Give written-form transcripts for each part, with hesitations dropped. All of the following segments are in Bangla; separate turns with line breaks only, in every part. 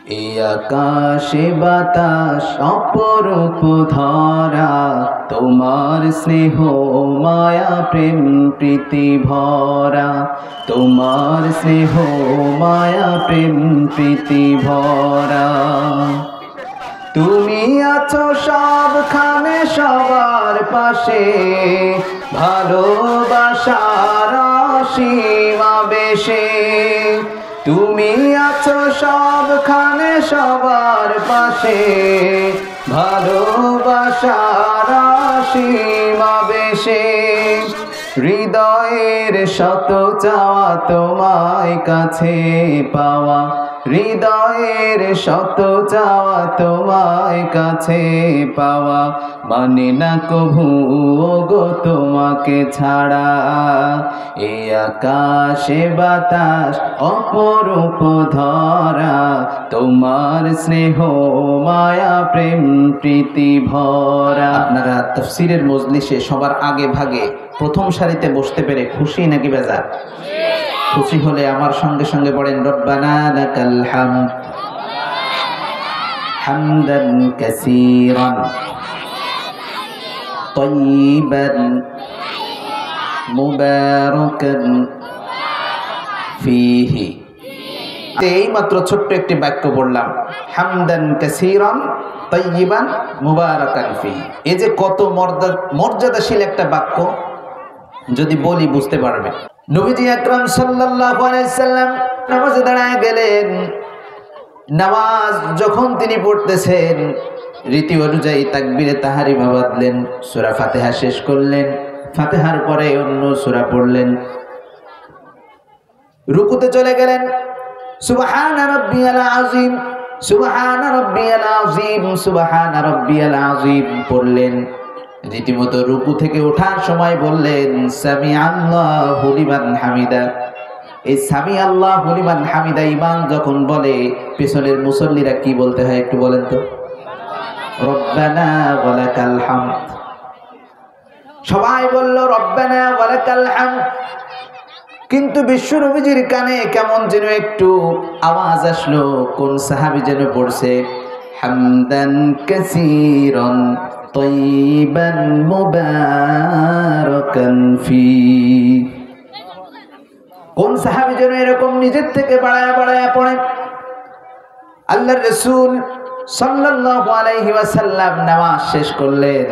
এই আকাশে বাতাস অপরূপ ধরা, তোমার স্নেহ মায়া প্রেম প্রীতি ভরা, তোমার স্নেহ মায়া প্রেম প্রীতি ভরা। তুমি আছো সবখানে সবার পাশে, ভালোবাসার অসীম আবেশে। তুমি আছো সবখানে সবার পাশে, ভালোবাসার অসীম আবেশে। হৃদয়ের শত চাওয়া তোমায় কাছে পাওয়া, হৃদয়ের শত চাওয়া তোমায় কাছে পাওয়া, মানে না কভু গো তোমাকে ছাড়া। এ আকাশে বাতাস অপরূপ ধরা, তোমার স্নেহ মায়া প্রেম প্রীতি ভরা। আপনারা তাফসীরের মজলিসে সবার আগে ভাগে প্রথম সারিতে বসতে পেরে খুশি নাকি বেজার? খুশি হলে আমার সঙ্গে সঙ্গে পড়েন রব্বানা লাকাল হামদ হামদান কাসীরান তাইয়িবান মুবারাকান ফীহি। এই মাত্র ছোট্ট একটি বাক্য পড়লাম, হামদান কাসীরান তাইয়িবান মুবারাকান ফীহি। এই যে কত মর্যাদাশীল একটা বাক্য, যদি বলি বুঝতে পারবে। নবীজি আকরাম সাল্লাল্লাহু আলাইহি সাল্লাম নামাজে দাঁড়ায় গেলেন। নামাজ যখন তিনি পড়তেছেন, রীতি অনুযায়ী তাকবীরে তাহরিমা বাঁধলেন, সূরা ফাতিহা শেষ করলেন, ফাতিহার পরে অন্য সূরা পড়লেন, রুকুতে চলে গেলেন। সুবহানা রাব্বিয়াল আযীম, সুবহানা রাব্বিয়াল আযীম, সুবহানা রাব্বিয়াল আযীম পড়লেন। রীতিমতো রুকু থেকে ওঠার সময় বললেন সামি আল্লাহু লিমান হামিদা। এই সামি আল্লাহু লিমান হামিদা ইমাম যখন বলে, পেছনের মুসল্লিরা কি বলতে হয় একটু বলেন তো? রব্বানা ওয়া লাকাল হামদ। সবাই বলল রব্বানা ওয়া লাকাল হামদ। কিন্তু বিশ্বনবীজির কানে কেমন যেন একটু আওয়াজ আসলো, কোন সাহাবী যেন পড়ছে হামদান কাসীরান তাইয়িবান মুবারাকান ফী। কোন সাহাবী যেন এরকম নিজের থেকে বাড়ায়া বাড়ায়া পড়ে। আল্লাহর রাসূল সাল্লাল্লাহু আলাইহি ওয়াসাল্লাম নামাজ শেষ করলেন।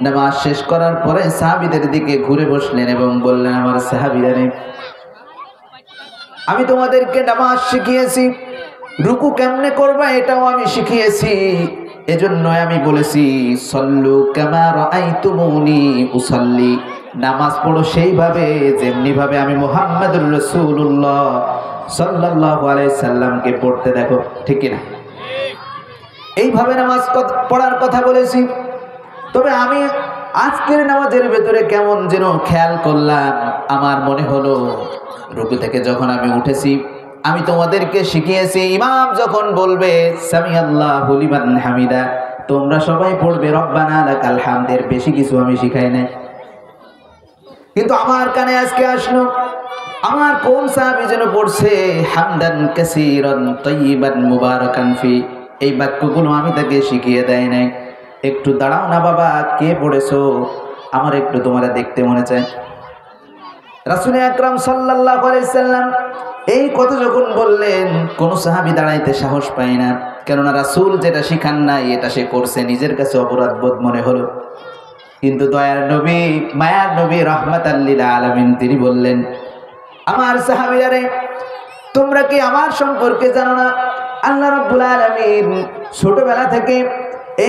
নামাজ শেষ করার পরে সাহাবীদের দিকে ঘুরে বসলেন এবং বললেন, আমার সাহাবীরা, আমি তোমাদেরকে নামাজ শিখিয়েছি, রুকু কেমনে করবা এটাও আমি শিখিয়েছি। এজন্য আমি বলেছি সল্লু কামা রাআইতুমুনি উসাল্লি, নামাজ পড়ো সেইভাবে যেমনি ভাবে আমি মুহাম্মদুর রাসূলুল্লাহ সাল্লাল্লাহু আলাইহি সাল্লামকে পড়তে দেখো, ঠিক কি না? এইভাবে নামাজ পড়ার কথা বলেছি। তবে আমি আজকের নামাজের ভেতরে কেমন যেন খেয়াল করলাম, আমার মনে হলো রুকু থেকে যখন আমি উঠেছি, আমি তোমাদেরকে শিখিয়েছি ইমাম যখন বলবে সামি আল্লাহু লিমান হামিদা, তোমরা সবাই পড়বে রব্বানা লাকাল হামদের, বেশি কিছু আমি শিখাই নাই। কিন্তু আমার কানে আজকে আসলো, আমার কোন সাহাবী যেন পড়ছে হামদান কাসীরান তাইয়িবান মুবারাকান ফী, এই বাক্যগুলো আমি তাকে শিখিয়ে দেয় নাই। একটু দাঁড়াও না বাবা, কে পড়েছো, আমার একটু তোমরা দেখতে মনে চায়। রাসূল আকরাম সাল্লাল্লাহু আলাইহি সাল্লাম এই কথা যখন বললেন, কোন সাহাবী দাঁড়াইতে সাহস পায় না, কেননা রাসূল যেটা শিখান নাই এটা সে করছে, নিজের কাছে অপরাধ বোধ মনে হলো। কিন্তু দয়ার নবী, মায়ার নবী, রাহমাতাল লিল আলামিন, তিনি বললেন, আমার সাহাবীরা রে, তোমরা কি আমার সম্পর্কে জানো না? আল্লাহ রাব্বুল আলামিন ছোটবেলা থেকে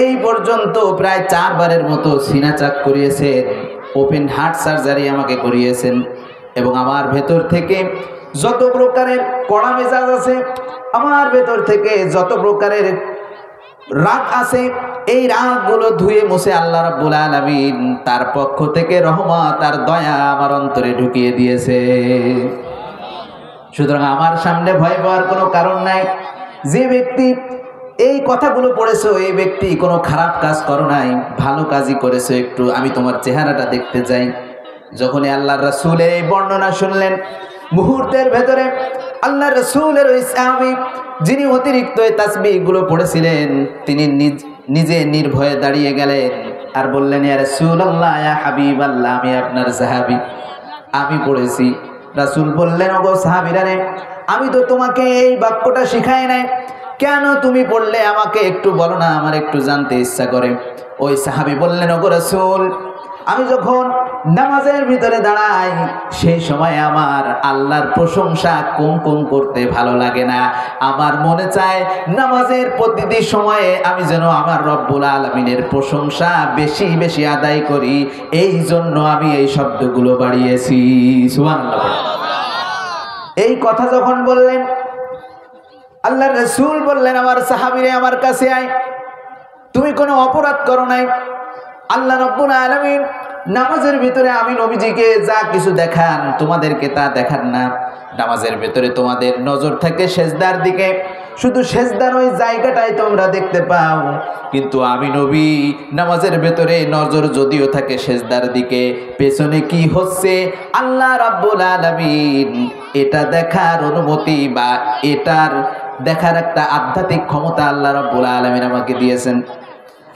এই পর্যন্ত প্রায় 4 বারের মতো সিনা চাক করিয়েছেন, ওপেন হার্ট সার্জারি আমাকে করিয়েছেন, এবং আমার ভেতর থেকে যত প্রকারের কড়া মেজাজ আছে, আমার ভেতর থেকে যত প্রকারের রাগ আছে, এই রাগগুলো ধুয়ে মুছে আল্লাহ রাব্বুল আলামিন তার পক্ষ থেকে রহমত আর দয়া আমার অন্তরে ঢুকিয়ে দিয়েছে। সুতরাং আমার সামনে ভয় পাওয়ার কোনো কারণ নাই। যে ব্যক্তি এই কথাগুলো পড়েছো, এই ব্যক্তি কোনো খারাপ কাজ করো নাই, ভালো কাজই করেছো। একটু আমি তোমার চেহারাটা দেখতে চাই। যখনই আল্লাহর রাসূলের এই বর্ণনা শুনলেন, মুহূর্তের ভেতরে আল্লাহ রাসূলের ওই সাহাবী যিনি অতিরিক্ত এই তাসবিহগুলো পড়েছিলেন, তিনি নিজে নির্ভয়ে দাঁড়িয়ে গেলেন আর বললেন, ইয়া রাসূলুল্লাহ, ইয়া হাবিবাল্লাহ, আমি আপনার সাহাবী, আমি পড়েছি। রাসূল বললেন, ওগো সাহাবীরা রে, আমি তো তোমাকে এই বাক্যটা শিখাই নাই, কেন তুমি পড়লে আমাকে একটু বলো না, আমার একটু জানতে ইচ্ছা করে। ওই সাহাবী বললেন, ওগো রাসূল, আমি যখন নামাজের ভিতরে দাঁড়াই সেই সময় আমার আল্লাহর প্রশংসা কম করতে ভালো লাগে না। আমার মনে চায় নামাজের প্রতিটি সময়ে আমি যেন আমার রব্বুল আলামিনের প্রশংসা বেশি বেশি আদায় করি, এই জন্য আমি এই শব্দগুলো বাড়িয়েছি। সুবহানাল্লাহ। এই কথা যখন বললেন, আল্লাহর রাসূল বললেন, আমার সাহাবীরে আমার কাছে আয়, তুমি কোনো অপরাধ করো নাই। আল্লাহ রাব্বুল আলামিন নামাজের ভিতরে আমি নবীজিকে যা কিছু দেখান তোমাদেরকে তা দেখান না। নামাজের ভিতরে তোমাদের নজর থাকে সেজদার দিকে, শুধু সেজদার ওই জায়গাটাই তোমরা দেখতে পাও, কিন্তু আমি নবী নামাজের ভেতরে নজর যদিও থাকে সেজদার দিকে, পেছনে কি হচ্ছে আল্লাহ রাব্বুল আলামিন এটা দেখার অনুমতি বা এটার দেখার একটা আধ্যাত্মিক ক্ষমতা আল্লাহ রাব্বুল আলামিন আমাকে দিয়েছেন।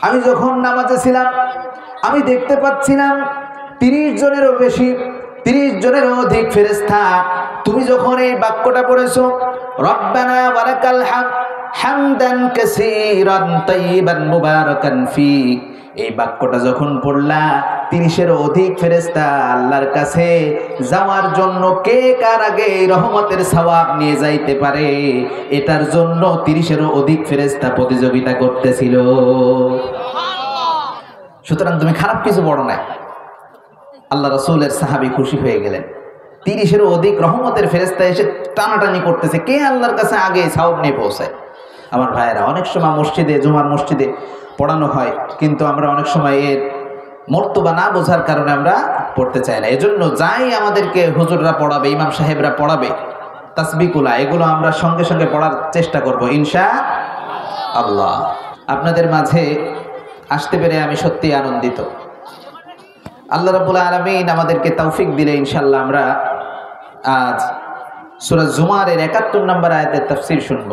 আমি যখন নামাজে ছিলাম আমি দেখতে পাচ্ছিলাম 30 জনেরও বেশি, 30 জনেরও অধিক ফেরেশতা। তুমি যখন এই বাক্যটা পড়েছো, রব্বানা ওয়ালাকাল হামদ হামদান কাসীরান তাইয়িবান মুবারাকান ফি, এই বাক্যটা যখন পড়লা 30-এরও অধিক ফেরেশতা আল্লাহর কাছে যাওয়ার জন্য কে কার আগে রহমতের সওয়াব নিয়ে যাইতে পারে, এটার জন্য 30-এরও অধিক ফেরেশতা প্রতিযোগিতা করতেছিল। সুতরাং তুমি খারাপ কিছু বড় নাই। আল্লাহ রাসূলের সাহাবী খুশি হয়ে গেলেন, 30-এরও অধিক রহমতের ফেরেশতা এসে টানাটানি করতেছে, কে আল্লাহর কাছে আগে সওয়াব নিয়ে পৌঁছায়। আমার ভাইয়েরা, অনেক সময় মসজিদে, জুমার মসজিদে পড়ানো হয়, কিন্তু আমরা অনেক সময় এর মর্তবা না বোঝার কারণে আমরা পড়তে চাই না। এজন্য যাই আমাদেরকে হুজুররা পড়াবে, ইমাম সাহেবরা পড়াবে, তাসবিকুলা, এগুলো আমরা সঙ্গে সঙ্গে পড়ার চেষ্টা করব ইনশাআল্লাহ। আপনাদের মাঝে আসতে পেরে আমি সত্যি আনন্দিত। আল্লাহ রাব্বুল আলামিন আমাদেরকে তৌফিক দিলে ইনশাআল্লাহ আমরা আজ সূরা জুমারের 71 নম্বর আয়াতের তাফসীর শুনব।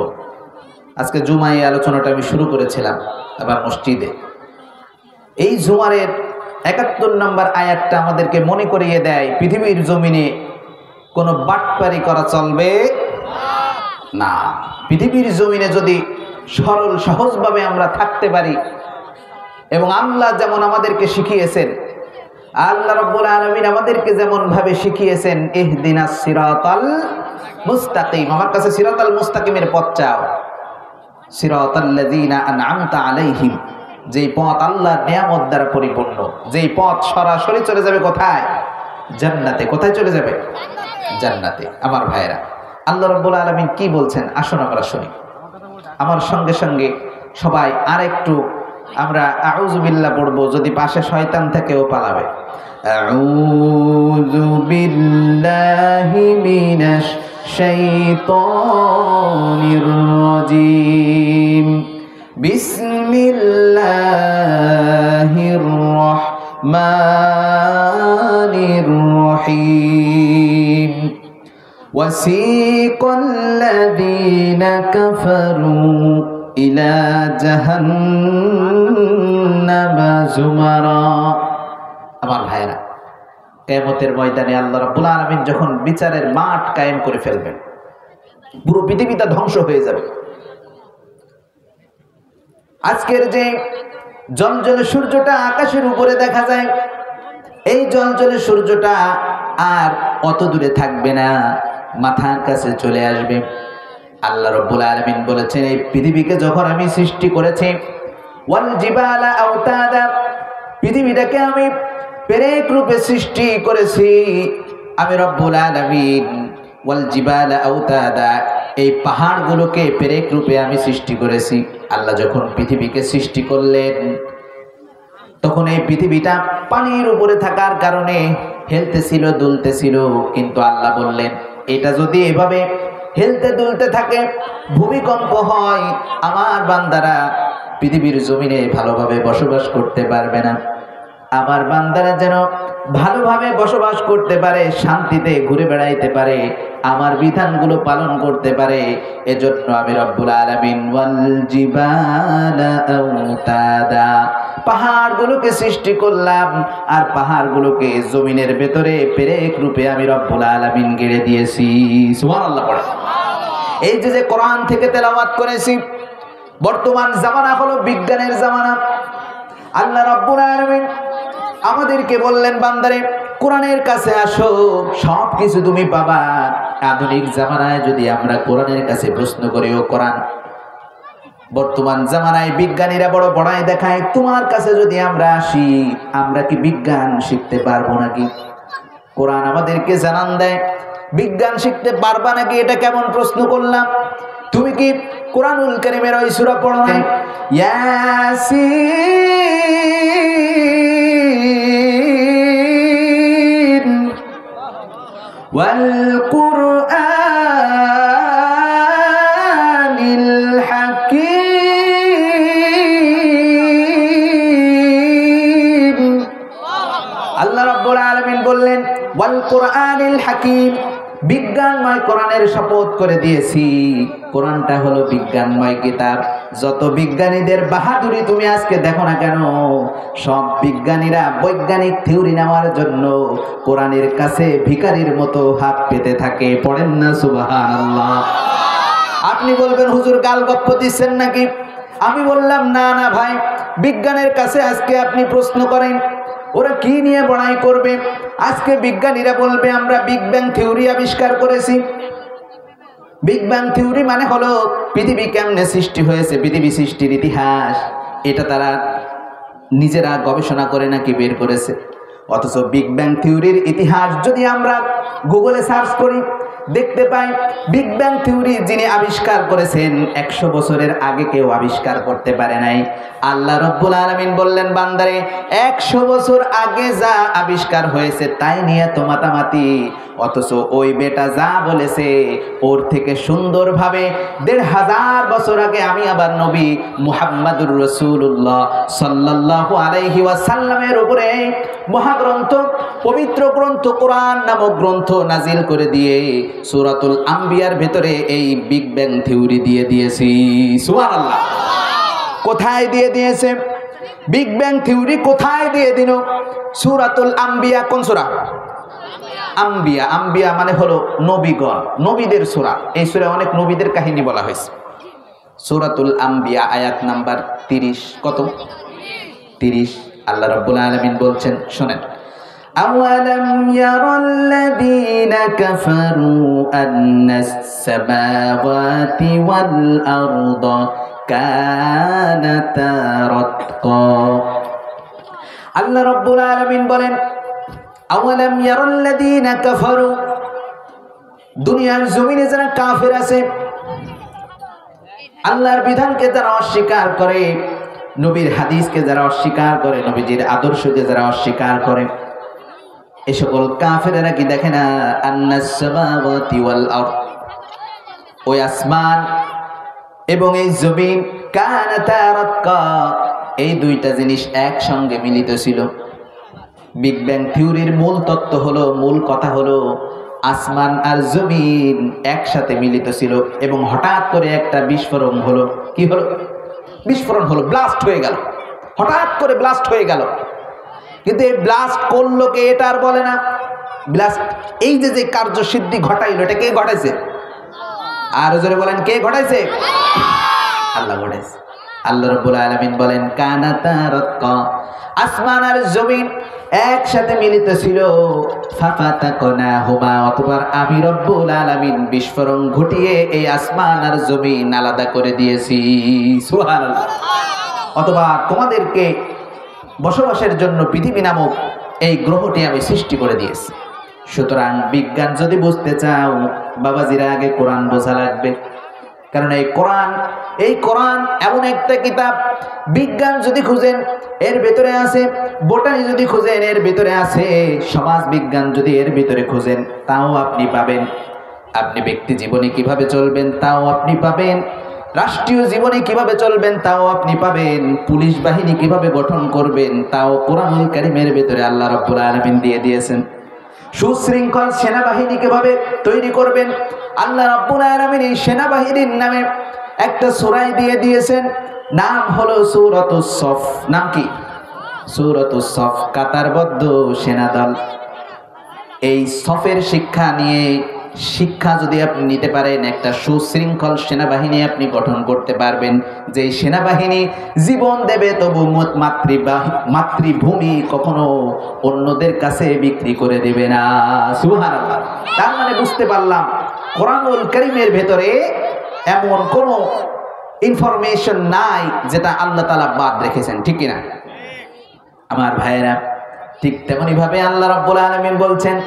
আজকে জুমায় আলোচনাটা আমি শুরু করেছিলাম আবার মসজিদে। এই জুমারের 71 নম্বর আয়াতটা আমাদেরকে মনে করিয়ে দেয় পৃথিবীর জমিনে কোনো বাটপারি করা চলবে না। পৃথিবীর জমিনে যদি সরল সহজভাবে আমরা থাকতে পারি এবং আল্লাহ যেমন আমাদেরকে শিখিয়েছেন, আল্লাহ রাব্বুল আলামিন আমাদেরকে যেমন ভাবে শিখিয়েছেন, ইহদিনাস সিরাতাল মুস্তাকিম, আমার কাছে সিরাতাল মুস্তাকিমের পথ চাও, সিরাতাল্লাযীনা আন'আমতা আলাইহিম, যেই পথ আল্লাহর নিয়ামত দ্বারা পরিপূর্ণ, যেই পথ সরাসরি চলে যাবে কোথায়? জান্নাতে। কোথায় চলে যাবে? জান্নাতে। আমার ভাইয়েরা, আল্লাহ রাব্বুল আলামিন কি বলছেন আসুন আমরা শুনি। আমার সঙ্গে সঙ্গে সবাই আরেকটু আমরা আউযু বিল্লাহ পড়বো, যদি পাশে শয়তান থেকেও পালাবে। আউযু বিল্লাহি মিনাশ শাইতানির রাজীম, বিসমিল্লাহির রাহমানির রহিম। ওয়াসিকাল্লাযীনা কাফারু ইলা জাহান্নামা যুমারা। আমার ভাইরা, কিয়ামতের ময়দানে আল্লাহ রাব্বুল আলামিন যখন বিচারের মাঠ কায়েম করে ফেলবেন, পুরো পৃথিবীটা ধ্বংস হয়ে যাবে। আজকের যে জলজলে সূর্যটা আকাশের উপরে দেখা যায়, এই জলজলে সূর্যটা আর অত দূরে থাকবে না, মাথার কাছে চলে আসবে। আল্লাহ রাব্বুল আলামিন বলেছেন, এই পৃথিবীকে যখন আমি সৃষ্টি করেছি, ওয়াল জিবালা আওতাদা, পৃথিবীটাকে আমি পেরেক রূপে সৃষ্টি করেছি আমি রব্বুল আলামিন। ওয়াল জিবালা আওতাদা, এই পাহাড়গুলোকে পেরেক রূপে আমি সৃষ্টি করেছি। আল্লাহ যখন পৃথিবীকে সৃষ্টি করলেন, তখন এই পৃথিবীটা পানির উপরে থাকার কারণে হেলতেছিল, দুলতেছিল, কিন্তু আল্লাহ বললেন, এটা যদি এভাবে হেলতে দুলতে থাকে, ভূমিকম্প হয়, আমার বান্দারা পৃথিবীর জমিনে ভালোভাবে বসবাস করতে পারবে না। আমার বান্দারা যেন ভালোভাবে বসবাস করতে পারে, শান্তিতে ঘুরে বেড়াইতে পারে, আমার বিধানগুলো পালন করতে পারে। এজন্য আমি রব্বুল আলামিন ওয়াল জিবালা আওতাদা, পাহাড়গুলোকে সৃষ্টি করলাম আর পাহাড়গুলোকে জমিনের ভেতরে পেরেক রূপে আমি রব্বুল আলামিন গেড়ে দিয়েছি। সুবহানাল্লাহ পড়ে। এই যে কোরআন থেকে তেলাওয়াত করেছি, বর্তমান জামানা হলো বিজ্ঞানের জামানা। আল্লাহ রাব্বুল আলামিন আমাদেরকে বললেন, বান্দারে কোরআনের কাছে আসো, সব কিছু তুমি পাবা। আধুনিক জামানায় যদি আমরা কোরআনের কাছে প্রশ্ন করি, ও কোরআন, বর্তমান জামানায় বিজ্ঞানীরা বড় বড়াই দেখায়, তোমার কাছে যদি আমরা আসি, আমরা কি বিজ্ঞান শিখতে পারবো নাকি? কোরআন আমাদেরকে জানান দেয়, বিজ্ঞান শিখতে পারবা নাকি? এটা কেমন প্রশ্ন করলাম? তুমি কি কোরআনুল কারীমের ওই সূরা পড়ো না, ইয়াসিন ওয়াল কুরআনিল হাকীম। আল্লাহ রাব্বুল আলামিন বললেন ওয়াল কুরআনিল হাকীম, বিজ্ঞানময় কোরআনের শপথ করে দিয়েছি। কোরআনটা হলো বিজ্ঞানময় কিতাব। যত বিজ্ঞানীদের বাহাদুরি তুমি আজকে দেখো না কেন, সব বিজ্ঞানীরা বৈজ্ঞানিক থিওরি নেওয়ার জন্য কোরআনের কাছে ভিখারির মতো হাত পেতে থাকে। পড়েন না সুবহানাল্লাহ। আপনি বলবেন হুজুর গাল গপ্প দিচ্ছেন নাকি? আমি বললাম না না ভাই, বিজ্ঞানের কাছে আজকে আপনি প্রশ্ন করেন, ওরা কি নিয়ে বড়াই করবে? আজকে বিজ্ঞানীরা বলবে আমরা বিগ ব্যাং থিওরি আবিষ্কার করেছি। বিগ ব্যাং থিওরি মানে হলো পৃথিবী কেমনে সৃষ্টি হয়েছে, পৃথিবী সৃষ্টির ইতিহাস। এটা তারা নিজেরা গবেষণা করে নাকি বের করেছে। অথচ বিগ ব্যাং থিওরির ইতিহাস যদি আমরা গুগলে সার্চ করি, দেখতে পাই বিগ ব্যাং থিওরি যিনি আবিষ্কার করেছেন 100 বছরের আগে কেউ আবিষ্কার করতে পারে নাই। আল্লাহ রাব্বুল আলামিন বললেন, বান্দারে 100 বছর আগে যা আবিষ্কার হয়েছে তাই নিয়ে তো মাতামাতি, অথচ ওই বেটা যা বলেছে ওর থেকে সুন্দরভাবে 1500 বছর আগে আমি আবার নবী মুহাম্মাদুর রাসূলুল্লাহ সাল্লাল্লাহু আলাইহি ওয়াসাল্লামের উপরে মহাগ্রন্থ, পবিত্র গ্রন্থ কোরআন নামক গ্রন্থ নাজিল করে দিয়ে সূরাতুল আম্বিয়ার ভেতরে এই বিগ ব্যাং থিওরি দিয়ে দিয়েছি। সুবহানাল্লাহ। কোথায় দিয়ে দিয়েছে বিগ ব্যাং থিওরি? কোথায় দিয়ে দিল? সূরাতুল আম্বিয়া। কোন সূরা? আম্বিয়া। আম্বিয়া মানে হলো নবীগণ, নবীদের সূরা। এই সূরায় অনেক নবীদের কাহিনী বলা হয়েছে। সূরাতুল আম্বিয়া আয়াত নাম্বার 30। কত? 30। আল্লাহ রাব্বুল আলামিন বলছেন, শুনেন, আওয়ালাম ইয়ারাল্লাযীনা কাফারু আন্নাস সামাওয়াতি ওয়াল আরদা কানাতা রাতকা। আল্লাহ রাব্বুল আলামিন বলেন, আওয়ালাম ইয়ারাল্লাযীনা কাফারু, দুনিয়ার জমিনে যারা কাফের আছে, আল্লাহর বিধানকে যারা অস্বীকার করে, নবীর হাদিসকে যারা অস্বীকার করে, নবীজির আদর্শকে যারা অস্বীকার করে, এই সকল কাফেরেরা কি দেখে না আন্নাস সামাওয়াতি ওয়াল আরদ, ওই আসমান এবং এই জমিন কানাতা রাতকা, এই দুইটা জিনিস একসঙ্গে মিলিত ছিল। বিগ ব্যাং থিওরির মূল তত্ত্ব হলো, মূল কথা হলো, আসমান আর জমিন একসাথে মিলিত ছিল এবং হঠাৎ করে একটা বিস্ফোরণ হলো। কি হলো? বিস্ফোরণ হলো, ব্লাস্ট হয়ে গেল, হঠাৎ করে ব্লাস্ট হয়ে গেল। কিন্তু এই ব্লাস্ট করলো কে? এটা আর বলে না। ব্লাস্ট, এই যে যে কার্যসিদ্ধি ঘটাইলো, এটা কে ঘটাইছে? আর জোরে বলেন, কে ঘটাইছে? আল্লাহ ঘটাইছে। আল্লাহ রাব্বুল আলামিন বলেন, কানাতা রাতকা, আসমান আর জমিন একসাথে মিলিত ছিল। ফাফাতাকনাহুমা, অতঃপর আমি রব্বুল আলামিন বিস্ফোরণ ঘটিয়ে এই আসমান আর জমিন আলাদা করে দিয়েছি। সুবহানাল্লাহ। অথবা তোমাদেরকে বসবাসের জন্য পৃথিবী নামক এই গ্রহটি আমি সৃষ্টি করে দিয়েছি। সুতরাং বিজ্ঞান যদি বুঝতে চাও বাবাজিরা, আগে কোরআন বোঝা লাগবে। কারণ এই কোরআন এমন একটা কিতাব, বিজ্ঞান যদি খুঁজেন এর ভেতরে আছে, বোটানি যদি খুঁজেন এর ভেতরে আছে, সমাজ বিজ্ঞান যদি এর ভেতরে খুঁজেন তাও আপনি পাবেন। আপনি ব্যক্তি জীবনে কিভাবে চলবেন তাও আপনি পাবেন। রাষ্ট্রীয় জীবনে কিভাবে চলবেন তাও আপনি পাবেন, পুলিশ বাহিনী কিভাবে গঠন করবেন তাও কোরআনুল কারীমের ভিতরে আল্লাহ রাব্বুল আলামিন দিয়ে দিয়েছেন। সুশৃঙ্খল সেনাবাহিনী কিভাবে তৈরি করবেন আল্লাহ রাব্বুল আলামিন এই সেনাবাহিনীর নামে একটা সূরা দিয়ে দিয়েছেন, নাম হলো সূরাতুস সফ। নাম কি? সূরাতুস সফ, কাতারবদ্ধ সেনাদল। এই সফের শিক্ষা নিয়ে শিক্ষা যদি আপনি নিতে পারেন, একটা সুশৃঙ্খল সেনাবাহিনী আপনি গঠন করতে পারবেন, যে সেনাবাহিনী জীবন দেবে তবু মাতৃভূমি কখনো অন্যদের কাছে বিক্রি করে দেবে না। সুবহানাল্লাহ। তার মানে বুঝতে পারলাম কোরআনুল কারীমের ভেতরে এমন কোন ইনফরমেশন নাই যেটা আল্লাহ তাআলা বাদ রেখেছেন, ঠিক কিনা আমার ভাইয়েরা? ঠিক তেমনি ভাবে আল্লাহ রাব্বুল আলামিন বলছেন,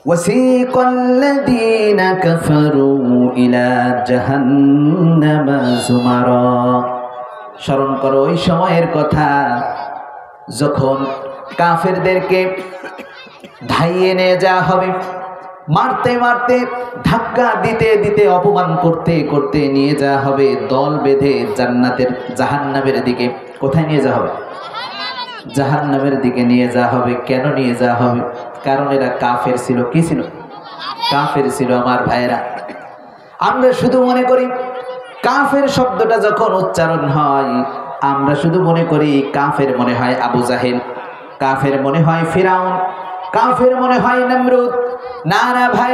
وَسِيقَ الَّذِينَ كَفَرُوا إِلَى جَهَنَّمَ زُمَرًا। স্মরণ করো ওই সময়ের কথা যখন কাফেরদেরকে ধাইয়ে নিয়ে যাওয়া হবে, মারতে মারতে, ধাক্কা দিতে দিতে, অপমান করতে করতে নিয়ে যাওয়া হবে দল বেঁধে জাহান্নামের দিকে। কোথায় নিয়ে যাওয়া হবে? জাহান্নামের দিকে নিয়ে যাওয়া হবে। কেন নিয়ে যাওয়া হবে? কারণ এরা কাফের ছিল। কি ছিল? কাফের ছিল। আমার ভাইয়েরা, আমরা শুধু মনে করি কাফের শব্দটা যখন উচ্চারণ হয় আমরা শুধু মনে করি কাফের মনে হয় আবু জাহেল, কাফের মনে হয় ফিরাউন, কাফের মনে হয় নমরুদ। না না ভাই,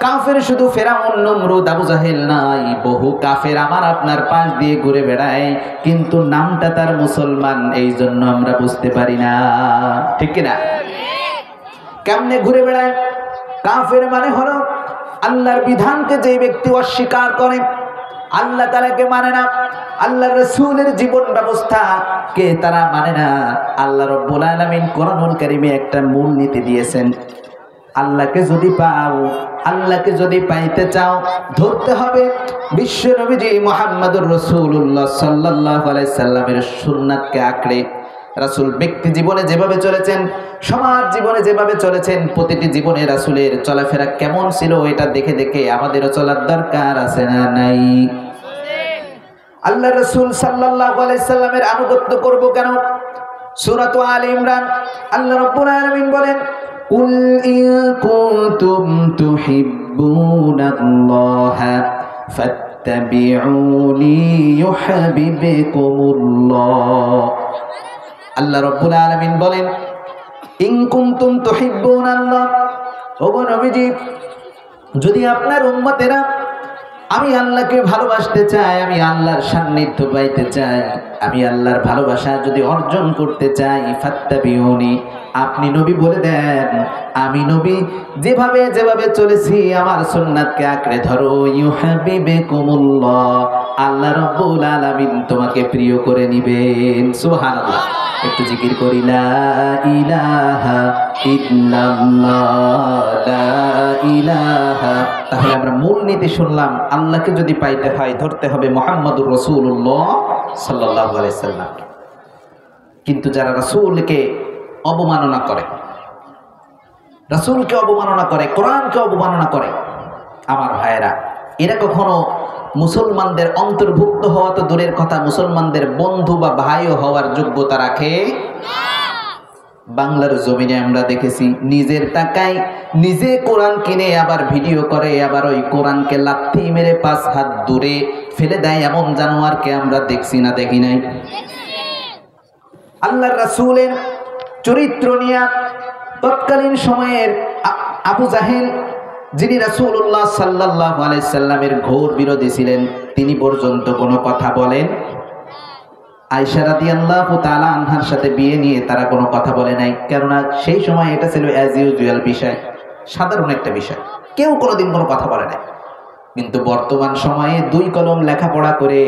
কাফের শুধু ফিরাউন, নমরুদ, আবু জাহেল নাই, বহু কাফের আমার আপনার পাশ দিয়ে ঘুরে বেড়ায়, কিন্তু নামটা তার মুসলমান, এই জন্য আমরা বুঝতে পারি না, ঠিক কিনা? কেমনে ঘুরে বেড়ায়? কাফের মানে হলো আল্লাহর বিধানকে যে ব্যক্তি অস্বীকার করে, আল্লাহ তাআলাকে মানে না, আল্লাহর রাসূলের জীবন ব্যবস্থা কে তারা মানে না। আল্লাহ রাব্বুল আলামিন কোরআনুল কারীমে একটা মূল নীতি দিয়েছেন, আল্লাহকে যদি পাও, আল্লাহকে যদি পাইতে চাও, ধরতে হবে বিশ্ব নবীজি মুহাম্মদুর রাসূলুল্লাহ সাল্লাল্লাহু আলাইহি সাল্লামের সুন্নাতকে আঁকড়ে। রাসূল ব্যক্তি জীবনে যেভাবে চলেছেন, সমাজ জীবনে যেভাবে চলেছেন, প্রতিটি জীবনে রাসূলের চলাফেরা কেমন ছিল এটা দেখে দেখে আমাদেরও চলার দরকার আছে না নাই? আল্লাহ রাসূল সাল্লাল্লাহু আলাইহি সাল্লামের আনুগত্য করব কেন? সূরা আলে ইমরান আল্লাহ রাব্বুল আলামিন বলেন, কুল ইন কুনতুম তুহিব্বুনাল্লাহা ফাত্তাবিউনি ইউহিব্বুকুমুল্লাহ। আল্লাহ রাব্বুল আলামিন বলেন, ইন কুনতুম তুহিব্বুনাল্লাহ, ওগো নবীজি, যদি আপনার উম্মতেরা আমি আল্লাহকে ভালোবাসতে চাই, আমি আল্লাহর সান্নিধ্য পাইতে চাই, আমি আল্লাহর ভালোবাসা যদি অর্জন করতে চাই, ফাত্তাবিউনি, আপনি নবী বলে দেন আমি নবী যেভাবে যেভাবে চলেছি আমার সুন্নাতকে আঁকড়ে ধরো, ইউহিব্বুকুমুল্লাহ, আল্লাহ রাব্বুল আলামিন তোমাকে প্রিয় করে নিবেন। সুবহানাল্লাহ। একটু জিকির করি, লা ইলাহা ইল্লাল্লাহ, লা ইলাহা। তাহলে আমরা মূল নীতি শুনলাম, আল্লাহকে যদি পাইতে হয় ধরতে হবে মুহাম্মদুর রাসূলুল্লাহ সাল্লাল্লাহু আলাইহি সাল্লাম। কিন্তু যারা রাসূলকে অবমাননা করে, রাসূলকে অবমাননা করে, কোরআনকে অবমাননা করে, আমার ভাইয়েরা, এরা কখনো মুসলমানদের অন্তর্ভুক্ত হওয়া তো দূরের কথা, মুসলমানদের বন্ধু বা ভাইও হওয়ার যোগ্যতা রাখে না। বাংলার জমিনে আমরা দেখেছি নিজের টাকায় নিজে কোরআন কিনে আবার ভিডিও করে, আবার ওই কোরআনকে লাথি মেরে 5 হাত দূরে ফেলে দেয়, এমন জানোয়ারকে আমরা দেখছি না? দেখি নাই? আল্লাহর রাসূলের চরিত্র নিয়ে তৎকালীন সময়ের আবু জাহেল, যিনি রাসূলুল্লাহ সাল্লাল্লাহু আলাইহি সাল্লামের ঘোর বিরোধী ছিলেন, তিনি পর্যন্ত কোনো কথা বলেন? আয়েশা রাদিয়াল্লাহু তাআলা আনহার সাথে বিয়ে নিয়ে তারা কোনো কথা বলে নাই, কেননা সেই সময় এটা ছিল অ্যাজ ইউজুয়াল বিষয়, সাধারণ একটা বিষয়, কেউ কোনোদিন কোনো কথা বলে নাই। কিন্তু বর্তমান সময়ে 2 কলম লেখাপড়া করে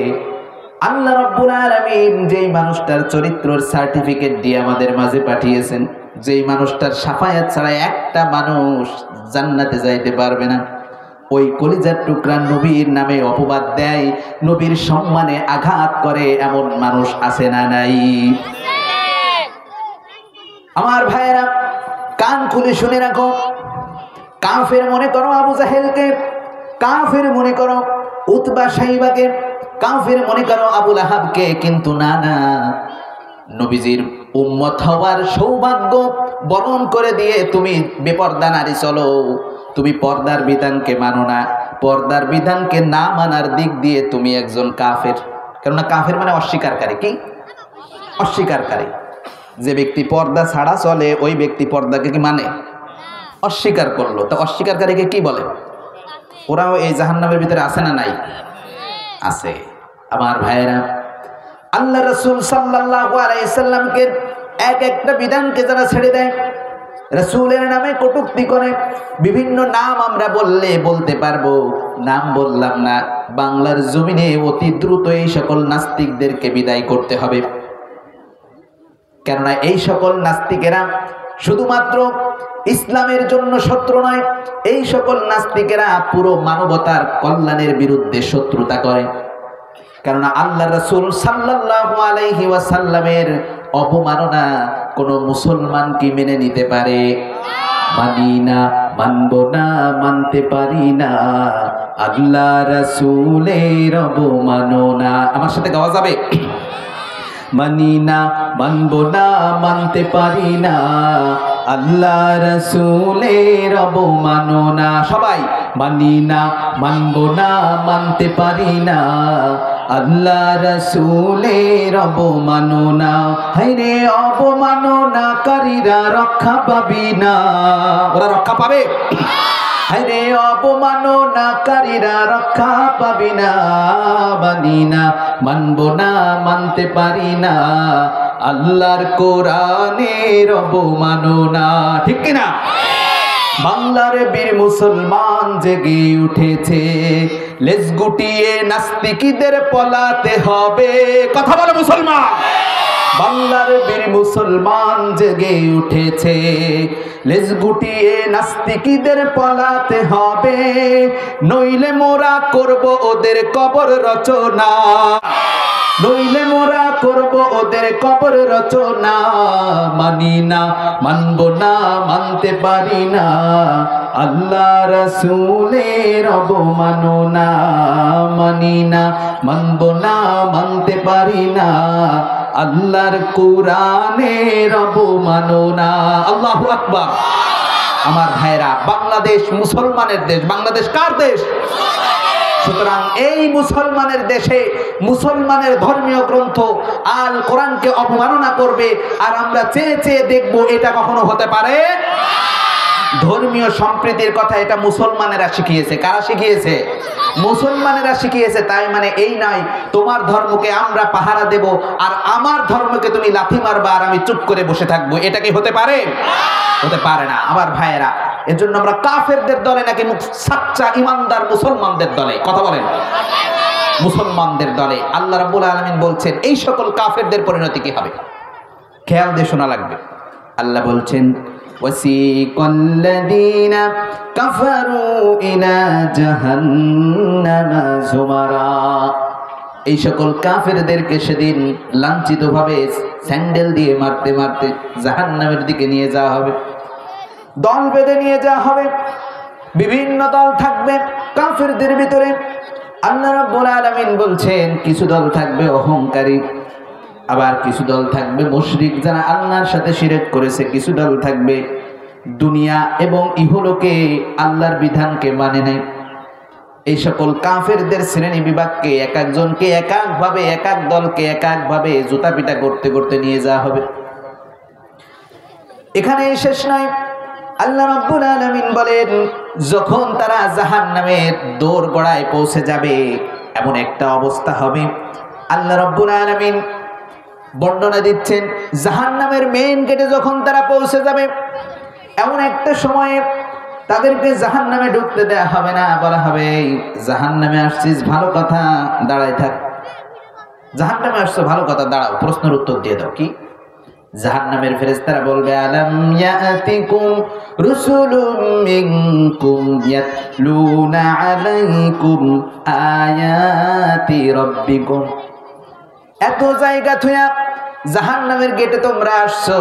আল্লাহ রাব্বুল আলামিন যেই মানুষটার চরিত্রের সার্টিফিকেট দিয়ে আমাদের মাঝে পাঠিয়েছেন, যেই মানুষটার শাফায়াত ছাড়া একটা মানুষ জান্নাতে যাইতে পারবে না, ওই কলিজার টুকরা নবীর নামে অপবাদ দেয়, নবীর সম্মানে আঘাত করে, এমন মানুষ আছে না নাই? আমার ভাইয়েরা, কান খুলে শুনে রাখো, কাফের মনে করো আবু জাহেলকে, কাফের মনে করো উতবা সাইবাকে, কাফের মনে করো আবু লাহাবকে, কিন্তু না না, নবীজির উম্মত হওয়ার সৌভাগ্য বরণ করে দিয়ে তুমি বেপর্দা নারী চলো, তুমি পর্দার বিধানকে মানো না, পর্দার বিধানকে না মানার দিক দিয়ে তুমি একজন কাফের। কেননা কাফের মানে অস্বীকারী। কি অস্বীকারী? যে ব্যক্তি পর্দা ছাড়া চলে ওই ব্যক্তি পর্দাকে কি মানে? অস্বীকার করলো। তো অস্বীকারীকে কি বলে? ওরাও এই জাহান্নামের ভিতরে আছে না নাই? আছে। আমার ভাইয়েরা, আল্লাহ রাসূল সাল্লাল্লাহু আলাইহি সাল্লামকে একটা বিধানকে যারা ছেড়ে দেয়, রাসূলের নামে কটূক্তি করে, বিভিন্ন নাম আমরা বলতে পারবো, নাম বললাম না, বাংলার জমিনে অতি দ্রুত এই সকল নাস্তিকদেরকে বিদায় করতে হবে। কেননা এই সকল নাস্তিকেরা শুধুমাত্র ইসলামের জন্য শত্রু নয়, এই সকল নাস্তিকেরা পুরো মানবতার কল্যাণের বিরুদ্ধে শত্রুতা করে। কেননা আল্লাহ রাসূল সাল্লাল্লাহু আলাইহি ওয়াসাল্লামের অপমাননা কোনো মুসলমান কি মেনে নিতে পারে? মানি না, মানব না, মানতে পারি না, আল্লাহ রাসূলের অবমাননা। আমার সাথে গাওয়া যাবে? মানি না, মানব না, মানতে পারি না, আল্লাহ রাসূলের অবমাননা। সবাই মানি না, মানব না, মানতে পারি না, আল্লাহ রাসূলের অবমাননা। হায়রে অবমাননাকারীরা রক্ষা পাবি না। ওরা রক্ষা পাবে? হায়রে অবমাননাকারীরা রক্ষা পাবি না। মানি না, মানব না, মানতে পারি না, আল্লাহর কোরআনের অবমাননা। ঠিক কিনা? বাংলার বীর মুসলমান জেগে উঠেছে, লেজ গুটিয়ে নাস্তিকীদের পলাতে হবে। কথা বলে মুসলমান। বাংলার বীর মুসলমান জেগে উঠেছে, লেজ গুটিয়ে নাস্তিকীদের পলাতে হবে, নইলে মোরা করব ওদের কবর রচনা, নইলে মোরা করব ওদের কবর রচনা। মানি না, মানব না, মানতে পারি না, আল্লাহ রাসূলের অবমাননা। মানি না, মানব না, মানতে পারি না, আল্লাহর কোরআনের অবমাননা। আল্লাহু আকবার। আমার ভাইরা, বাংলাদেশ মুসলমানের দেশ। বাংলাদেশ কার দেশ? সুতরাং এই মুসলমানের দেশে মুসলমানের ধর্মীয় গ্রন্থ আল কোরআনকে অবমাননা করবে আর আমরা চেয়ে চেয়ে দেখব, এটা কখনো হতে পারে? ধর্মীয় সম্প্রীতির কথা এটা মুসলমানেরা শিখিয়েছে। কারা শিখিয়েছে? মুসলমানেরা শিখিয়েছে। তাই মানে এই নয় তোমার ধর্মকে আমরা পাহারা দেব আর আমার ধর্মকে তুমি লাথি মারবা আর আমি চুপ করে বসে থাকবো। এটা কি হতে পারে? হতে পারে না। আমার ভাইয়েরা, এজন্য আমরা কাফেরদের দলে নাকি সাচ্চা ইমানদার মুসলমানদের দলে? কথা বলেন। মুসলমানদের দলে। আল্লাহ রাব্বুল আলামিন বলছেন এই সকল কাফেরদের পরিণতি কি হবে? খেয়াল দিয়ে শোনা লাগবে। আল্লাহ বলছেন, ওয়াসিকাল্লাযীনা কাফারু ইলা জাহান্নামা যুমারা। এই সকল কাফেরদেরকে সেদিন লাঞ্ছিতভাবে স্যান্ডেল দিয়ে মারতে মারতে জাহান্নামের দিকে নিয়ে যাওয়া হবে। দল বেঁধে নিয়ে যাওয়া হবে। বিভিন্ন দল থাকবে কাফেরদের ভিতরে। আল্লাহ রাব্বুল আলামিন বলছেন কিছু দল থাকবে অহংকারী, আবার কিছু দল থাকবে মুশরিক যারা আল্লাহর সাথে শিরক করেছে, কিছু দল থাকবে দুনিয়া এবং ইহলোকে আল্লাহর বিধানকে মানে নাই। এই সকল কাফেরদের শ্রেণী বিভাগকে এক একজনকে এক একভাবে, এক এক দলকে এক একভাবে জুতা পিটা করতে করতে নিয়ে যাওয়া হবে। এখানে শেষ নয়। আল্লাহ রাব্বুল আলামিন বলেন যখন তারা জাহান্নামের দোরগোড়ায় পৌঁছে যাবে এমন একটা অবস্থা হবে, আল্লাহ রাব্বুল আলামিন বর্ণনা দিচ্ছেন জাহান্নামের মেইন গেটে যখন তারা পৌঁছে যাবে এমন একটা সময়ে তাদেরকে জাহান্নামে ঢুকতে দেয়া হবে না। বলা হবে জাহান্নামে আসছিস ভালো কথা, দাঁড়ায় থাক। জাহান্নামে আসছো ভালো কথা, দাঁড়াও, প্রশ্নের উত্তর দিয়ে দাও। কি? জাহান্নামের ফেরেশতারা বলবে আলাম ইয়াতিকুম রুসুলুম মিনকুম ইয়াতলুনা আলাইকুম আয়াতি রাব্বিকুম। এত জায়গা থুয়া জাহান্নামের গেটে তোমরা আসছো।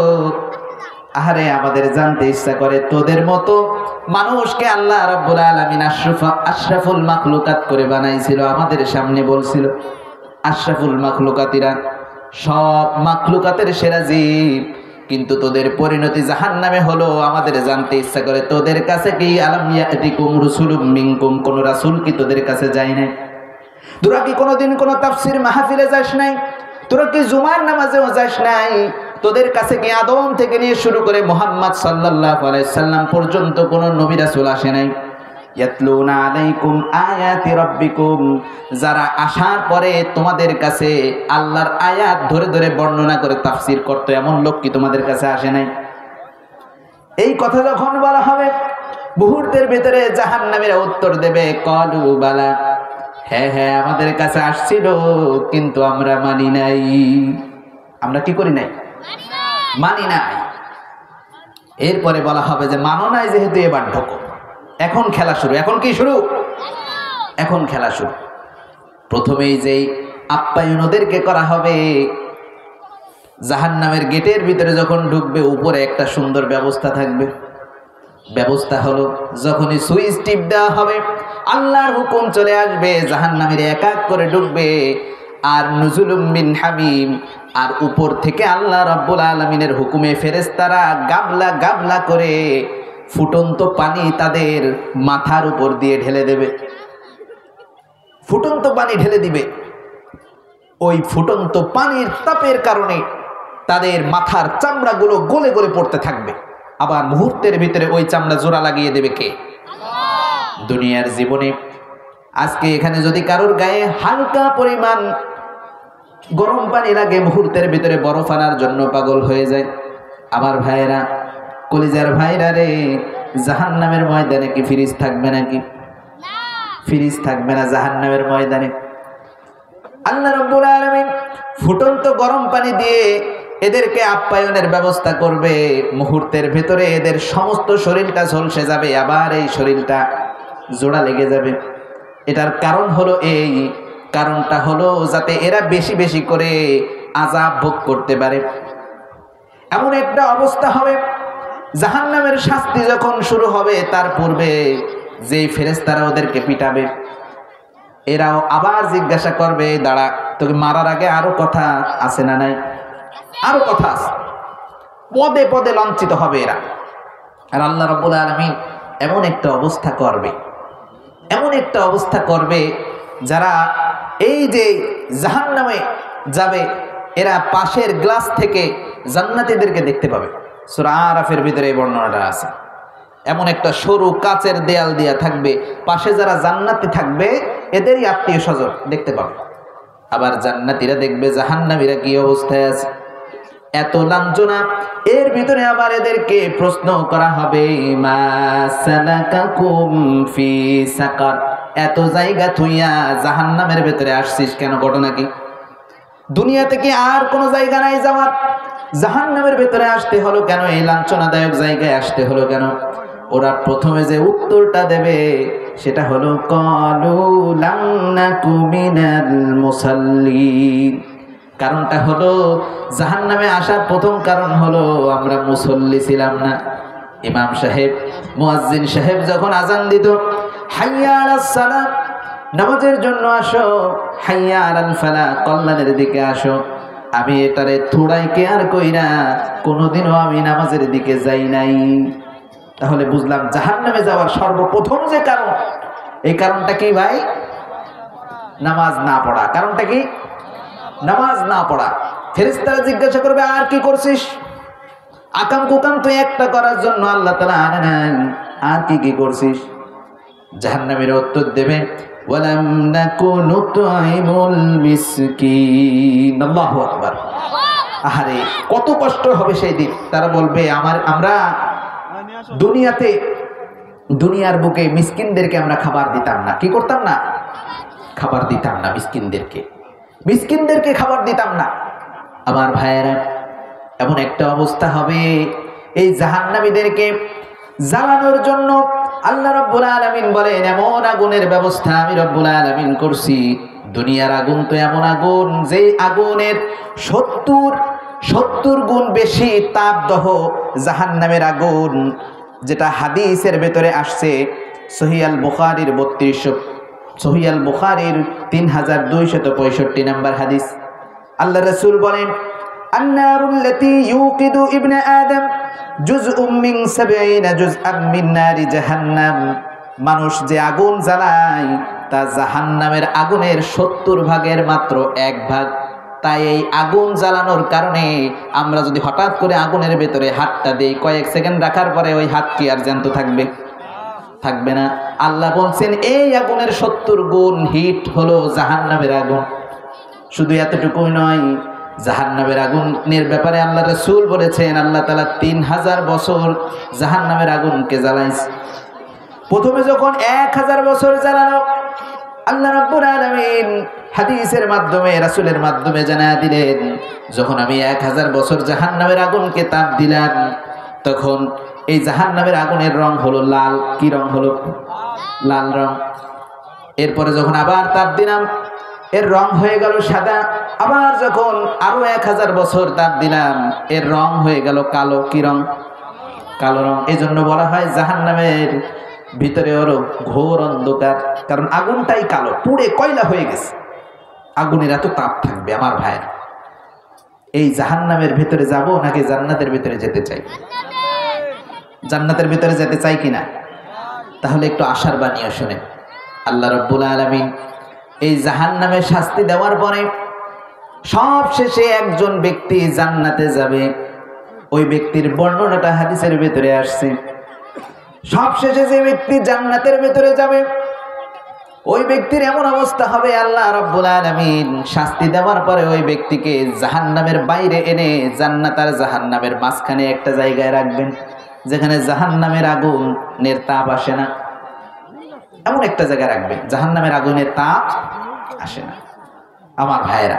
আরে আমাদের জানতে ইচ্ছা করে তোদের মতো মানুষকে আল্লাহ রাব্বুল আলামিন আশরাফুল মাখলুকাত করে বানাইছিল, আমাদের সামনে বলছিল আশরাফুল মাখলুকাতিরা, সব মাখলুকাতের সেরা জীব, কিন্তু তোদের পরিণতি জাহান্নামে হলো। আমাদের জানতে ইচ্ছা করে তোদের কাছে কি আলাম ইয়াতিকুম রাসূলুম মিনকুম, কোন রাসূল কি তোদের কাছে যায় নাই? তোরা কি কোনোদিন কোনো তাফসীর মাহফিলে যাস নাই? তোরা কি জুমার নামাজেও যাস নাই? তোদের কাছে কি আদম থেকে নিয়ে শুরু করে মুহাম্মদ সাল্লাল্লাহু আলাইহি সাল্লাম পর্যন্ত কোন নবী রাসূল আসে নাই? ইয়াতলুনা আলাইকুম আয়াতি রাব্বিকুম, যারা আসার পরে তোমাদের কাছে আল্লাহর আয়াত ধরে ধরে বর্ণনা করে তাফসীর করতে, এমন লোক কি তোমাদের কাছে আসে নাই? এই কথা যখন বলা হবে, মুহূর্তের ভিতরে জাহান্নামীরা উত্তর দেবে, ক্বালু বালা, হ্যাঁ হ্যাঁ আমাদের কাছে আসছিল, কিন্তু আমরা মানি নাই। আমরা কি করি নাই? মানি নাই। এরপরে বলা হবে যে মানো নাই যেহেতু এবার ঢোকো, এখন খেলা শুরু। এখন কি শুরু? এখন খেলা শুরু। প্রথমেই যেই আপ্যায়ন ওদেরকে করা হবে, জাহান্নামের গেটের ভিতরে যখন ঢুকবে উপরে একটা সুন্দর ব্যবস্থা থাকবে। ব্যবস্থা হলো যখনই সুইচ টিপ দেওয়া হবে আল্লাহর হুকুম চলে আসবে, জাহান্নামীরা এক এক করে ঢুকবে। আর নুজুলুম মিন হামিম, আর উপর থেকে আল্লাহ রাব্বুল আলামিনের হুকুমে ফেরেশতারা গাবলা গাবলা করে ফুটন্ত পানি তাদের মাথার উপর দিয়ে ঢেলে দেবে। ফুটন্ত পানি ঢেলে দিবে। ওই ফুটন্ত পানির তাপের কারণে তাদের মাথার চামড়াগুলো গলে গলে পড়তে থাকবে। আবার মুহূর্তের ভিতরে ওই চামড়া জোড়া লাগিয়ে দেবে কে? দুনিয়ার জীবনে আজকে এখানে যদি কারোর গায়ে হালকা পরিমাণ গরম পানি লাগে, মুহূর্তের ভিতরে বরফ আনার জন্য পাগল হয়ে যায়। আবার ভাইয়েরা, কলিজার ভাইরা রে, জাহান্নামের ময়দানে কি ফ্রিজ থাকবে নাকি? ফ্রিজ থাকবে না জাহান্নামের ময়দানে। আল্লাহ রাব্বুল আলামিন ফুটন্ত গরম পানি দিয়ে এদেরকে আপ্যায়নের ব্যবস্থা করবে। মুহূর্তের ভেতরে এদের সমস্ত শরীরটা ঝলসে যাবে, আবার এই শরীরটা জোড়া লেগে যাবে। এটার কারণ হলো এই, কারণটা হলো যাতে এরা বেশি বেশি করে আযাব ভোগ করতে পারে। এমন একটা অবস্থা হবে, জাহান্নামের শাস্তি যখন শুরু হবে তার পূর্বে যেই ফেরেশতারা ওদেরকে পিটাবে, এরাও আবার জিজ্ঞাসা করবে, দাঁড়া, তোকে মারার আগে আরো কথা আছে না নাই? আরো কথা আছে। পদে পদে লাঞ্ছিত হবে এরা। আর আল্লাহ রাব্বুল আলামিন এমন একটা অবস্থা করবে, এমন একটা অবস্থা করবে, যারা এই যে জাহান্নামে যাবে এরা পাশের গ্লাস থেকে জান্নাতীদেরকে দেখতে পাবে। সূরা আরাফের ভিতরে এই বর্ণনাটা আছে। এমন একটা সরু কাচের দেয়াল দিয়া থাকবে, পাশে যারা জান্নাতি থাকবে এদেরই আত্মীয় স্বজন দেখতে পাবে। আবার জান্নাতীরা দেখবে জাহান্নামীরা কি অবস্থায় আছে। এত লাঞ্ছনা। এর ভিতরে আবার এদেরকে প্রশ্ন করা হবে, মা সালাকাকুম ফি সাকার, এত জায়গা থুইয়া জাহান্নামের ভিতরে আসছিস কেন? ঘটনা কি? দুনিয়া থেকে আর কোনো জায়গা নাই যাওয়ার, জাহান্নামের ভিতরে আসতে হলো কেন? এই লাঞ্ছনাদায়ক জায়গায় আসতে হলো কেন? ওরা প্রথমে যে উত্তরটা দেবে সেটা হলো, ক্বালু লাম নাকু মিনাল মুসাল্লিন। কারণটা হলো, জাহান্নামে আসার প্রথম কারণ হলো আমরা মুসল্লি ছিলাম না। ইমাম সাহেব, মুয়াজ্জিন সাহেব যখন আজান দিত, হাইয়া আলাস সালাহ, নামাজের জন্য আসো, হাইয়া আলাল ফালাহ, কল্যাণের দিকে আসো, আমি এটারে থোড়াই কেয়ার কইরা কোনোদিনও আমি নামাজের দিকে যাই নাই। তাহলে বুঝলাম জাহান্নামে যাওয়ার সর্বপ্রথম যে কারণ, এই কারণটা কি ভাই? নামাজ না পড়া। কারণটা কি? নামাজ না পড়া। ফেরেশতারা জিজ্ঞাসা করবে, আর কি করছিস? আকাম কুকাম তুই একটা করার জন্য আল্লাহ তাআলা আনে নাই, আর কি কি করছিস? জাহান্নামীরা উত্তর দেবে, ওয়ালাম নাকু নুতঈমুল মিসকিন। আল্লাহু আকবার। আহারে কত কষ্ট হবে সেই দিন। তারা বলবে, আমরা দুনিয়ার বুকে মিসকিনদেরকে আমরা খাবার দিতাম না। কি করতাম না? খাবার দিতাম না মিসকিনদেরকে খাবার দিতাম না। আমার ভাইয়েরা, এমন একটা অবস্থা হবে, এই জাহান্নামীদেরকে জ্বালানোর জন্য আল্লাহ রাব্বুল আলামিন বলেন, এমন আগুনের ব্যবস্থা আমি রব্বুল আলামিন করছি। দুনিয়ার আগুন তো এমন আগুন, যে আগুনের 70 গুণ বেশি তাপদহ জাহান্নামের আগুন, যেটা হাদিসের ভেতরে আসছে। সহিহ আল বুখারীর সহিহ আল বুখারীর 3265 নম্বর হাদিস। আল্লাহ রাসূল বলেন, আন-নারুল্লাতী ইউকিদু ইবনে আদম জুজউম মিন 70 জুজআম মিন নারি জাহান্নাম। মানুষ যে আগুন জ্বালায় তা জাহান্নামের আগুনের 70 ভাগের মাত্র 1 ভাগ। তাই এই আগুন জ্বালানোর কারণে আমরা যদি হঠাৎ করে আগুনের ভেতরে হাতটা দেই, কয়েক সেকেন্ড রাখার পরে ওই হাত কি আর জ্যান্ত থাকবে? থাকবে না। আল্লাহ বলছেন এই আগুনের 70 গুণ হিট হলো জাহান্নামের আগুন। শুধু এতটুকুই নয়, জাহান্নামের আগুনের ব্যাপারে আল্লাহ রাসূল বলেছেন আল্লাহ তাআলা 3000 বছর জাহান্নামের আগুনকে জ্বালাইছে। প্রথমে যখন 1000 বছর জ্বালানো, আল্লাহ রাব্বুল আলামিন হাদিসের মাধ্যমে রাসূলের মাধ্যমে জানায়া দিলেন, যখন আমি 1000 বছর জাহান্নামের আগুনকে তাপ দিলাম, তখন এই জাহান্নামের আগুনের রং হলো লাল। কি রং হলো? লাল রং। এরপরে যখন আবার তাপ দিলাম, এর রং হয়ে গেল সাদা। আবার যখন আরো 1000 বছর তাপ দিলাম, এর রং হয়ে গেল কালো। কি রং? কালো রং। এই জন্য বলা হয় জাহান্নামের ভিতরে ওর ঘোর অন্ধকার, কারণ আগুনটাই কালো, পুড়ে কয়লা হয়ে গেছে। আগুনের এত তাপ থাকবে। আমার ভাইয়ের, এই জাহান্নামের ভিতরে যাব নাকি জান্নাতের ভিতরে যেতে চাই? জান্নাতের ভিতরে যেতে চাই কিনা? তাহলে একটু আশার বাণীও শুনেন। আল্লাহ রাব্বুল আলামিন এই জাহান্নামের শাস্তি দেওয়ার পরে সব শেষে একজন ব্যক্তি জান্নাতে যাবে। ওই ব্যক্তির বর্ণনাটা হাদিসের ভিতরে আসছে। সব শেষে যে ব্যক্তি জান্নাতের ভিতরে যাবে, ওই ব্যক্তির এমন অবস্থা হবে, আল্লাহ রাব্বুল আলামিন শাস্তি দেওয়ার পরে ওই ব্যক্তিকে জাহান্নামের বাইরে এনে জান্নাত আর জাহান্নামের মাঝখানে একটা জায়গায় রাখবেন, যেখানে জাহান্নামের আগুনের তাপ আসে না। এমন একটা জায়গায় রাখবেন জাহান্নামের আগুনের তাপ আসে না। আমার ভাইয়েরা,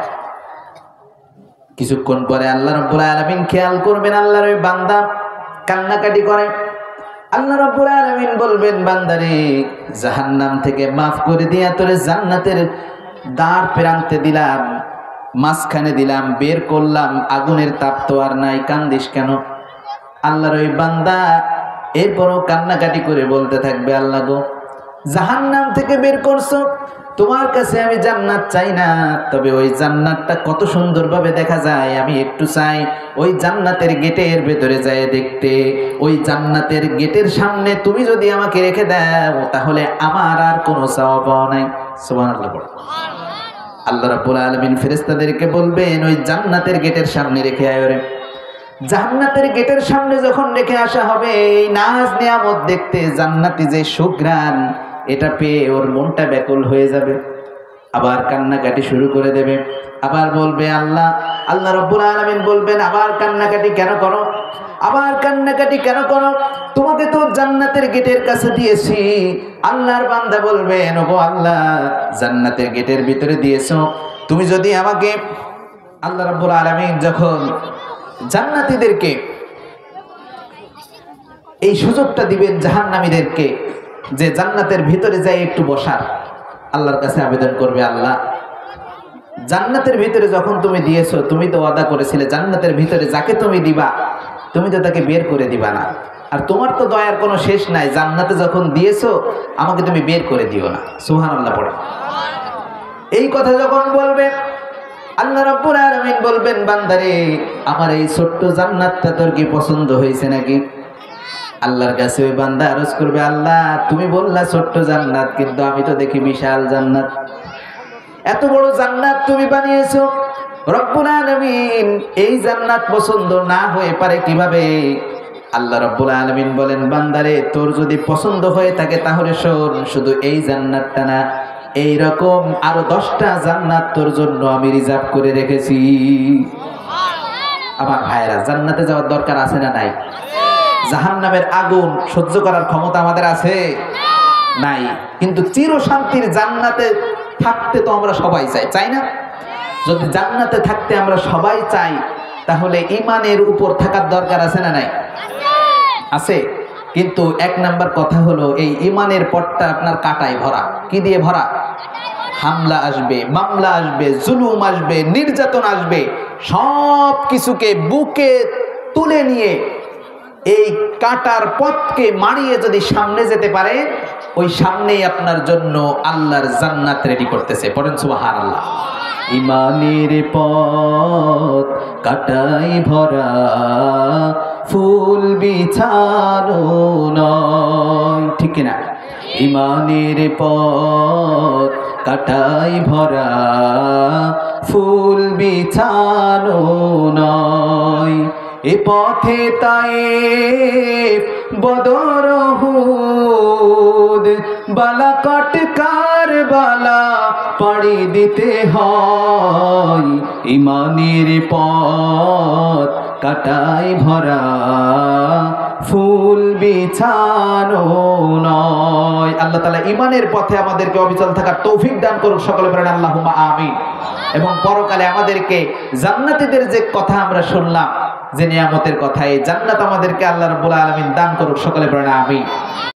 কিছুক্ষণ পরে আল্লাহ রাব্বুল আলামিন খেয়াল করবেন আল্লাহর ওই বান্দা কান্নাকাটি করে। আল্লাহ রাব্বুল আলামিন বলবেন, বান্দারে জাহান্নাম থেকে মাফ করে দিয়া তোরে জান্নাতের দ্বার প্রান্তে দিলাম, মাঝখানে দিলাম, বের করলাম, আগুনের তাপ তো আর নাই, কান্দিস কেন? আল্লাহর ওই বান্দা এরপরও কান্নাকাটি করে বলতে থাকবে, আল্লাহ গো, জাহান্নাম থেকে বের করছো, তোমার কাছে আমি জান্নাত চাই না, তবে ওই জান্নাতটা কত সুন্দরভাবে দেখা যায় আমি একটু চাই ওই জান্নাতের গেটের ভেতরে যায় দেখতে। ওই জান্নাতের গেটের সামনে তুমি যদি আমাকে রেখে দাও, তাহলে আমার আর কোনো চাওয়া পাওয়া নাই। সুবহানাল্লাহ। আল্লাহ রাব্বুল আলামিন ফেরেশতাদেরকে বলবেন, ওই জান্নাতের গেটের সামনে রেখে আয় রে। জান্নাতের গেটের সামনে যখন রেখে আসা হবে, এই নাজ নিয়ামত দেখতে, জান্নাতি যে সুঘ্রাণ, এটা পেয়ে ওর মনটা ব্যাকুল হয়ে যাবে, আবার কান্নাকাটি শুরু করে দেবে। আবার বলবে আল্লাহ, আল্লাহ রাব্বুল আলামিন বলবেন, আবার কান্নাকাটি কেন করো? আবার কান্নাকাটি কেন করো? তোমাকে তো জান্নাতের গেটের কাছে দিয়েছি। আল্লাহর বান্দা বলবেন, ওগো আল্লাহ, জান্নাতের গেটের ভিতরে দিয়েছো, তুমি যদি আমাকে, আল্লাহ রাব্বুল আলামিন যখন জান্নাতীদেরকে এই সুযোগটা দিবেন জাহান্নামীদেরকে যে জান্নাতের ভিতরে যাই একটু বসার, আল্লাহর কাছে আবেদন করবে, আল্লাহ জান্নাতের ভিতরে যখন তুমি দিয়েছো, তুমি তো ওয়াদা করেছিলে জান্নাতের ভিতরে যাকে তুমি দিবা তুমি তো তাকে বের করে দিবা না, আর তোমার তো দয়ার কোনো শেষ নাই, জান্নাতে যখন দিয়েছো আমাকে তুমি বের করে দিও না। সুবহানাল্লাহ পড়ে। এই কথা যখন বলবে, আল্লাহ রাব্বুল আলামিন বলবেন, বান্দারে আমার এই ছোট্ট জান্নাতটা তোর কি পছন্দ হয়েছে নাকি? আল্লাহর কাছে ওই বান্দা আরজ করবে, আল্লাহ তুমি বললা ছোট্ট জান্নাত, কিন্তু আমি তো দেখি বিশাল জান্নাত, এত বড় জান্নাত তুমি বানিয়েছো। রব্বুল আলামিন এই জান্নাত পছন্দ না হয়ে পারে কিভাবে? আল্লাহ রাব্বুল আলামিন বলেন, বান্দারে তোর যদি পছন্দ হয়ে থাকে তাহলে শোন, শুধু এই জান্নাতটা না, এই রকম আরো 10টা জান্নাত তোর জন্য আমি রিজার্ভ করে রেখেছি। আমার ভাইরা, জান্নাতে যাওয়ার দরকার আছে না নাই? জাহান্নামের আগুন সহ্য করার ক্ষমতা আমাদের আছে? নাই। কিন্তু চির শান্তির জান্নাতে থাকতে তো আমরা সবাই চাই, চাই না? যদি জান্নাতে থাকতে আমরা সবাই চাই, তাহলে ঈমানের উপর থাকার দরকার আছে না নাই? আছে। কিন্তু এক নাম্বার কথা হলো, এই ঈমানের পথটা আপনার কাটায় ভরা। কি দিয়ে ভরা? হামলা আসবে, মামলা আসবে, জুলুম আসবে, নির্যাতন আসবে, সব কিছুকে বুকে তুলে নিয়ে এই কাটার পথকে মারিয়ে যদি সামনে যেতে পারে, ওই সামনেই আপনার জন্য আল্লাহর জান্নাত রেডি করতেছে। পড়েন সুবহানাল্লাহ। ইমানের পথ কাটাই ভরা, ফুল বিছানো নয়, ঠিক কিনা? ইমানের পথ কাটাই ভরা, ফুল বিছানো নয়। এ পথে তায়েফ বদর উহুদ বালাকট কারবালা পাড়ি দিতে হয়। ইমানের পথ কাটাই ভরা, ফুল বিছানো নয়। আল্লাহ তাআলা ইমানের পথে আমাদেরকে অবিচল থাকার তৌফিক দান করুক। সকলে বলেন আল্লাহুম্মা আমিন। এবং পরকালে আমাদেরকে জান্নাতীদের যে কথা আমরা শুনলাম, যে নিয়ামতের কথা, এই জান্নাত আমাদেরকে আল্লাহ রাব্বুল আলামিন দান করুক। সকলে বলেন আমিন।